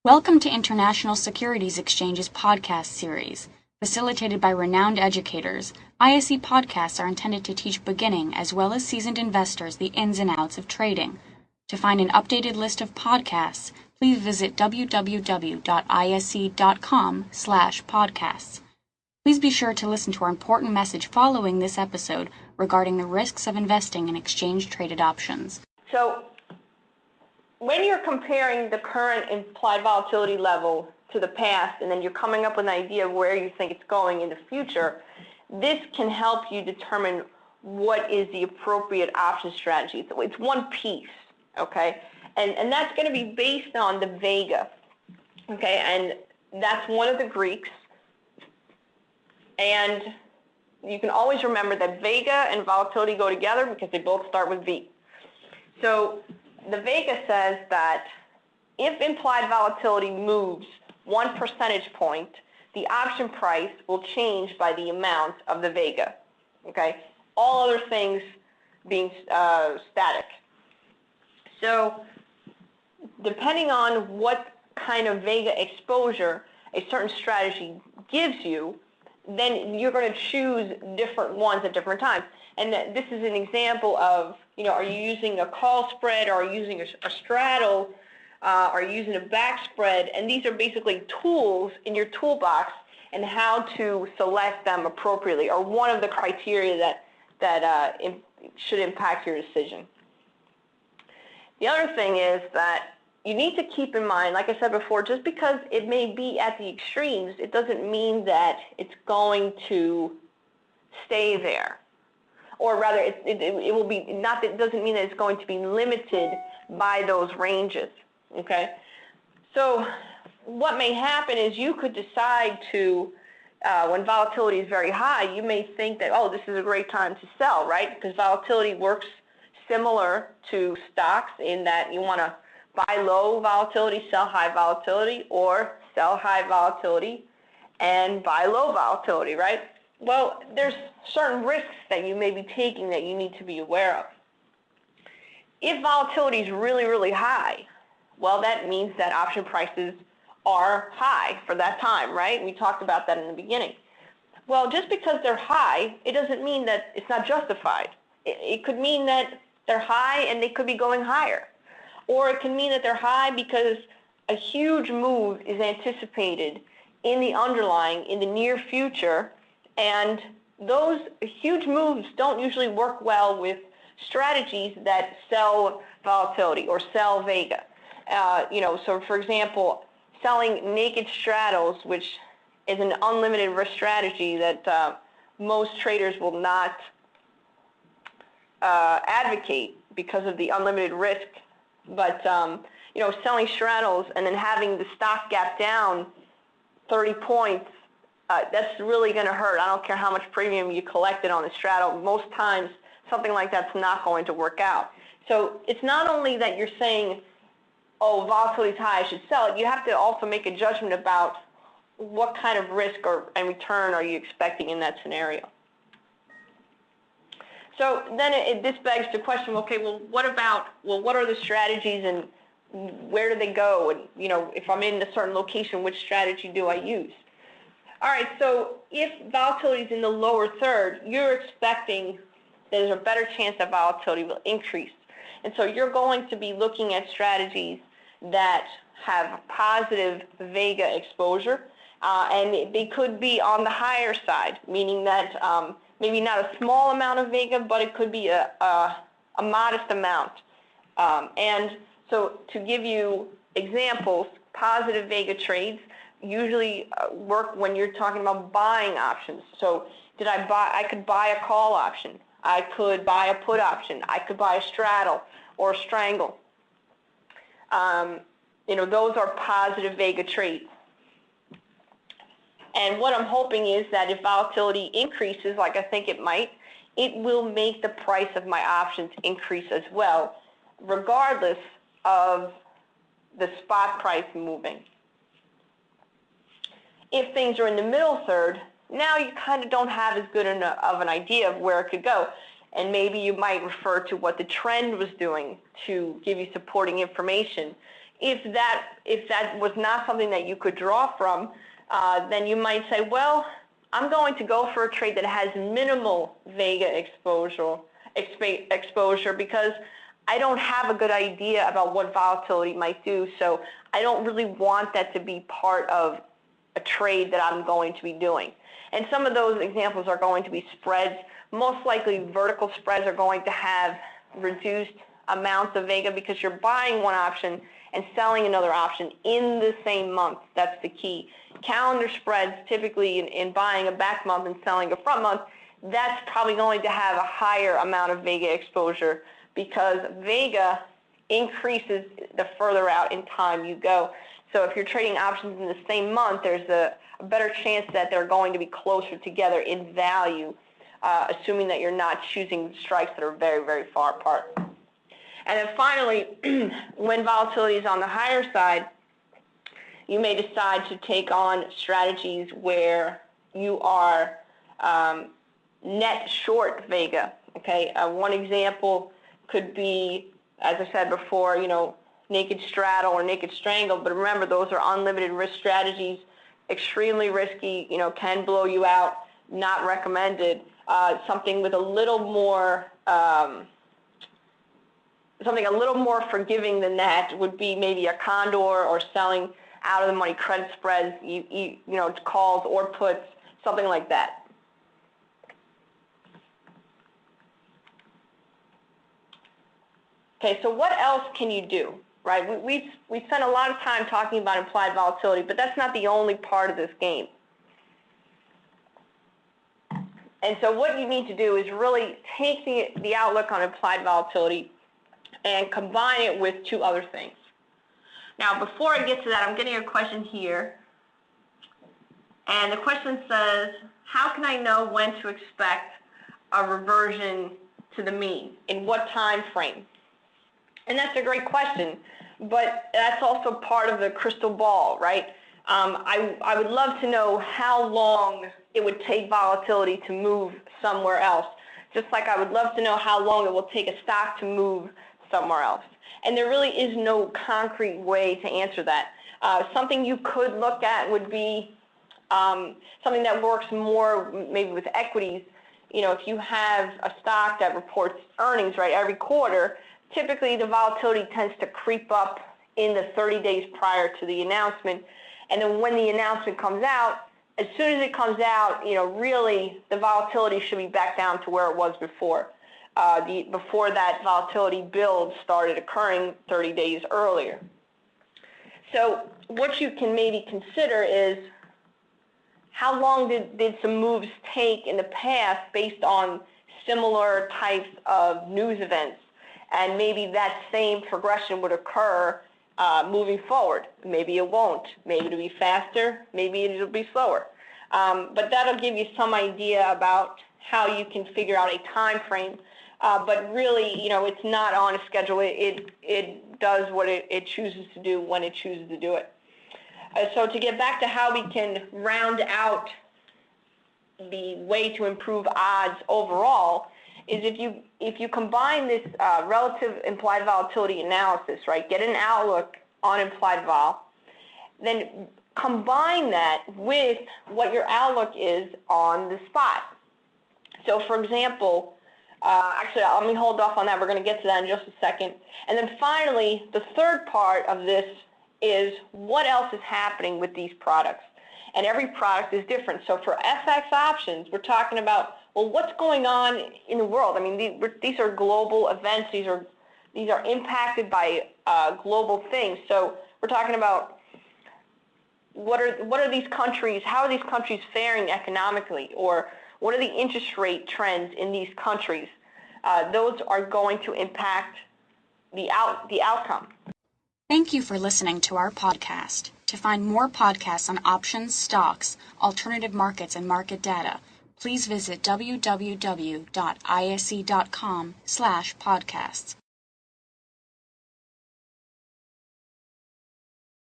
Welcome to International Securities Exchange's podcast series. Facilitated by renowned educators, ISE podcasts are intended to teach beginning as well as seasoned investors the ins and outs of trading. To find an updated list of podcasts, please visit www.ise.com/podcasts. Please be sure to listen to our important message following this episode regarding the risks of investing in exchange-traded options. So, when you're comparing the current implied volatility level to the past, and then you're coming up with an idea of where you think it's going in the future, this can help you determine what is the appropriate option strategy. So it's one piece, okay? And that's going to be based on the Vega, okay? And that's one of the Greeks. And you can always remember that Vega and volatility go together because they both start with V. So the Vega says that if implied volatility moves 1 percentage point, the option price will change by the amount of the Vega, okay? All other things being static. So depending on what kind of Vega exposure a certain strategy gives you, then you're going to choose different ones at different times. And this is an example of, are you using a call spread, or are you using a straddle, are you using a back spread? And these are basically tools in your toolbox and how to select them appropriately, or one of the criteria that should impact your decision. The other thing is that you need to keep in mind, like I said before, just because it may be at the extremes, it doesn't mean that it's going to stay there. Or rather, it will be, not that it doesn't mean that it's going to be limited by those ranges, okay? So what may happen is you could decide to, when volatility is very high, you may think that, oh, this is a great time to sell, right? Because volatility works similar to stocks in that you want to buy low volatility, sell high volatility, or sell high volatility and buy low volatility, right? Well, there's certain risks that you may be taking that you need to be aware of. If volatility is really, really high, well, that means that option prices are high for that time, right? We talked about that in the beginning. Well, just because they're high, it doesn't mean that it's not justified. It could mean that they're high and they could be going higher. Or it can mean that they're high because a huge move is anticipated in the underlying, in the near future, and those huge moves don't usually work well with strategies that sell volatility or sell Vega. So for example, selling naked straddles, which is an unlimited risk strategy that most traders will not advocate because of the unlimited risk. But selling straddles and then having the stock gap down 30 points, that's really going to hurt. I don't care how much premium you collected on the straddle. Most times, something like that's not going to work out. So it's not only that you're saying, oh, volatility is high, I should sell it. You have to also make a judgment about what kind of risk and return are you expecting in that scenario. So then this begs the question, okay, what are the strategies and where do they go? And, if I'm in a certain location, which strategy do I use? All right, so if volatility is in the lower third, you're expecting there's a better chance that volatility will increase. And so you're going to be looking at strategies that have positive Vega exposure, and they could be on the higher side, meaning that maybe not a small amount of Vega, but it could be a modest amount. And so to give you examples, positive Vega trades usually work when you're talking about buying options. So I could buy a call option. I could buy a put option. I could buy a straddle or a strangle. Those are positive Vega trades. And what I'm hoping is that if volatility increases, like I think it might, it will make the price of my options increase as well, regardless of the spot price moving. If things are in the middle third, now you kind of don't have as good of an idea of where it could go. And maybe you might refer to what the trend was doing to give you supporting information. If that was not something that you could draw from, then you might say, well, I'm going to go for a trade that has minimal Vega exposure because I don't have a good idea about what volatility might do, so I don't really want that to be part of a trade that I'm going to be doing. And some of those examples are going to be spreads. Most likely vertical spreads are going to have reduced amounts of Vega because you're buying one option and selling another option in the same month. That's the key. Calendar spreads, typically in buying a back month and selling a front month, that's probably going to have a higher amount of Vega exposure because Vega increases the further out in time you go. So if you're trading options in the same month, there's a better chance that they're going to be closer together in value, assuming that you're not choosing strikes that are very, very far apart. And then finally, when volatility is on the higher side, you may decide to take on strategies where you are net short Vega. Okay, one example could be, as I said before, naked straddle or naked strangle. But remember, those are unlimited risk strategies, extremely risky. Can blow you out. Not recommended. Something with a little more something a little more forgiving than that would be maybe a condor or selling out of the money credit spreads, calls or puts, something like that. Okay, so what else can you do, right? We spent a lot of time talking about implied volatility, but that's not the only part of this game. And so what you need to do is really take the outlook on implied volatility and combine it with two other things. Now, before I get to that, I'm getting a question here. And the question says, how can I know when to expect a reversion to the mean? In what time frame? And that's a great question, but that's also part of the crystal ball, right? I would love to know how long it would take volatility to move somewhere else, just like I would love to know how long it will take a stock to move somewhere else. And there really is no concrete way to answer that. Something you could look at would be something that works more maybe with equities. If you have a stock that reports earnings, right, every quarter, typically the volatility tends to creep up in the 30 days prior to the announcement. And then when the announcement comes out, as soon as it comes out, really the volatility should be back down to where it was before. Before that volatility build started occurring 30 days earlier. So what you can maybe consider is how long did some moves take in the past based on similar types of news events, and maybe that same progression would occur moving forward. Maybe it won't. Maybe it'll be faster. Maybe it'll be slower. But that'll give you some idea about how you can figure out a time frame. But really, it's not on a schedule. It does what it chooses to do when it chooses to do it. So to get back to how we can round out the way to improve odds overall is if you combine this relative implied volatility analysis, right, get an outlook on implied vol, then combine that with what your outlook is on the spot. So for example, actually, let me hold off on that. We're going to get to that in just a second. And then finally, the third part of this is what else is happening with these products. And every product is different. So for FX options, we're talking about, well, what's going on in the world? I mean, these are global events. These are impacted by global things. So we're talking about what are these countries, how are these countries faring economically, or what are the interest rate trends in these countries? Those are going to impact the outcome. Thank you for listening to our podcast. To find more podcasts on options, stocks, alternative markets, and market data, please visit www.ise.com/podcasts.